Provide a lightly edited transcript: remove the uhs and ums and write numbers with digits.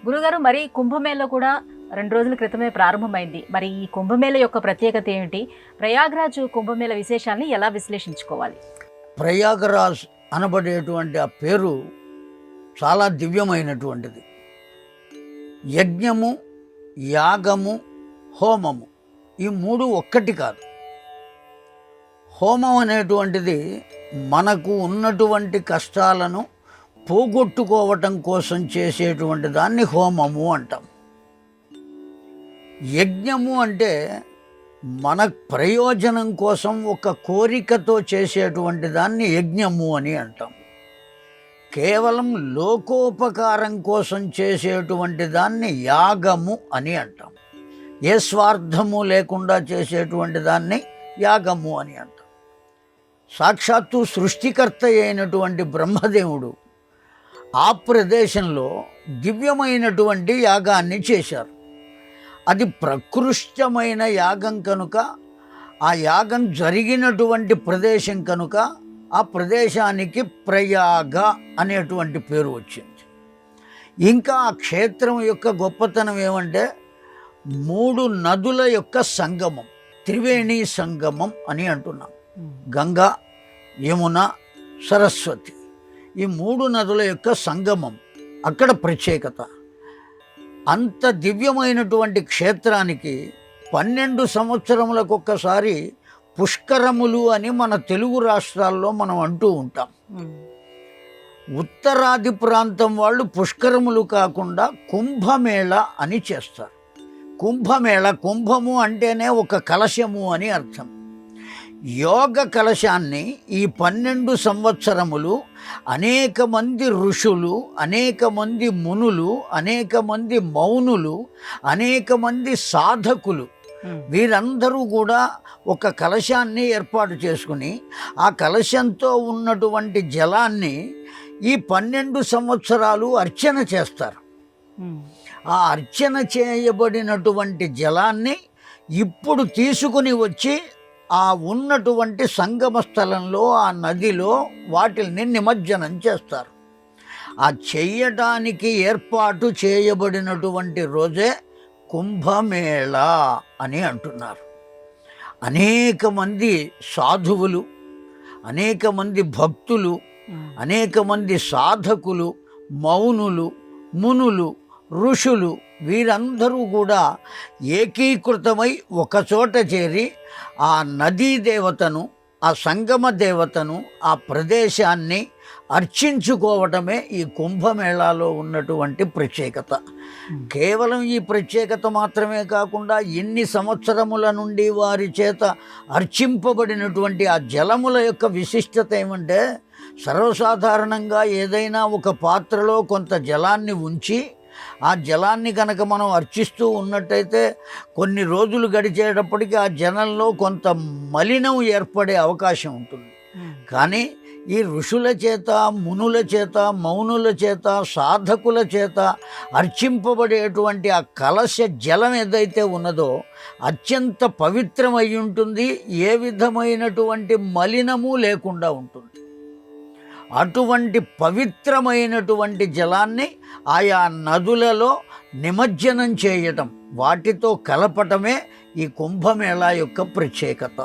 గురుగారు, మరి కుంభమేళ కూడా 2 రోజుల క్రితమే ప్రారంభమైంది. మరి ఈ కుంభమేళ యొక్క ప్రత్యేకత ఏమిటి? ప్రయాగ్రాజ్ కుంభమేళ విశేషాల్ని ఎలా విశ్లేషించుకోవాలి? ప్రయాగరాజ్ అనబడేటువంటి ఆ పేరు చాలా దివ్యమైనటువంటిది. యజ్ఞము, యాగము, హోమము ఈ 3 ఒక్కటి కాదు. హోమం అనేటువంటిది మనకు ఉన్నటువంటి కష్టాలను పోగొట్టుకోవటం కోసం చేసేటువంటి దాన్ని హోమము అంటాం. యజ్ఞము అంటే మన ప్రయోజనం కోసం ఒక కోరికతో చేసేటువంటి దాన్ని యజ్ఞము అని అంటాం. కేవలం లోకోపకారం కోసం చేసేటువంటి దాన్ని యాగము అని అంటాం. ఏ స్వార్థము లేకుండా చేసేటువంటి దాన్ని యాగము అని అంటాం. సాక్షాత్తు సృష్టికర్త అయినటువంటి బ్రహ్మదేవుడు ఆ ప్రదేశంలో దివ్యమైనటువంటి యాగాన్ని చేశారు. అది ప్రకృష్టమైన యాగం కనుక, ఆ యాగం జరిగినటువంటి ప్రదేశం కనుక ఆ ప్రదేశానికి ప్రయాగ అనేటువంటి పేరు వచ్చింది. ఇంకా ఆ క్షేత్రం యొక్క గొప్పతనం ఏమంటే 3 నదుల యొక్క సంగమం, త్రివేణి సంగమం అని అంటున్నాం. గంగా, యమున, సరస్వతి ఈ 3 నదుల యొక్క సంగమం అక్కడ ప్రత్యేకత. అంత దివ్యమైనటువంటి క్షేత్రానికి 12 సంవత్సరములకు ఒక్కసారి పుష్కరములు అని మన తెలుగు రాష్ట్రాల్లో మనం అంటూ ఉంటాం. ఉత్తరాది ప్రాంతం వాళ్ళు పుష్కరములు కాకుండా కుంభమేళ అని చేస్తారు. కుంభమేళ, కుంభము అంటేనే ఒక కలశము అని అర్థం. యోగ కలశాన్ని ఈ 12 సంవత్సరములు అనేక మంది ఋషులు, అనేక మంది మునులు, అనేక మంది మౌనులు, అనేక మంది సాధకులు వీరందరూ కూడా ఒక కలశాన్ని ఏర్పాటు చేసుకుని ఆ కలశంతో ఉన్నటువంటి జలాన్ని ఈ 12 సంవత్సరాలు అర్చన చేస్తారు. ఆ అర్చన చేయబడినటువంటి జలాన్ని ఇప్పుడు తీసుకుని వచ్చి ఆ ఉన్నటువంటి సంగమ స్థలంలో, ఆ నదిలో వాటిని నిమజ్జనం చేస్తారు. ఆ చెయ్యడానికి ఏర్పాటు చేయబడినటువంటి రోజే కుంభమేళ అని అంటున్నారు. అనేక మంది సాధువులు, అనేక మంది భక్తులు, అనేక మంది సాధకులు, మౌనులు, మునులు, ఋషులు వీరందరూ కూడా ఏకీకృతమై ఒకచోట చేరి ఆ నదీ దేవతను, ఆ సంగమ దేవతను, ఆ ప్రదేశాన్ని అర్చించుకోవటమే ఈ కుంభమేళాలో ఉన్నటువంటి ప్రత్యేకత. కేవలం ఈ ప్రత్యేకత మాత్రమే కాకుండా ఎన్ని సంవత్సరముల నుండి వారి చేత అర్చింపబడినటువంటి ఆ జలముల యొక్క విశిష్టత ఏమంటే, సర్వసాధారణంగా ఏదైనా ఒక పాత్రలో కొంత జలాన్ని ఉంచి ఆ జలాన్ని కనుక మనం అర్చిస్తూ ఉన్నట్టయితే కొన్ని రోజులు గడిచేటప్పటికి ఆ జలంలో కొంత మలినం ఏర్పడే అవకాశం ఉంటుంది. కానీ ఈ ఋషుల చేత, మునుల చేత, మౌనుల చేత, సాధకుల చేత అర్చింపబడేటువంటి ఆ కలశ జలం ఏదైతే ఉన్నదో అత్యంత పవిత్రమై ఉంటుంది. ఏ విధమైనటువంటి మలినము లేకుండా ఉంటుంది. అటువంటి పవిత్రమైనటువంటి జలాన్ని ఆయా నదులలో నిమజ్జనం చేయటం, వాటితో కలపటమే ఈ కుంభమేళా యొక్క ప్రత్యేకత.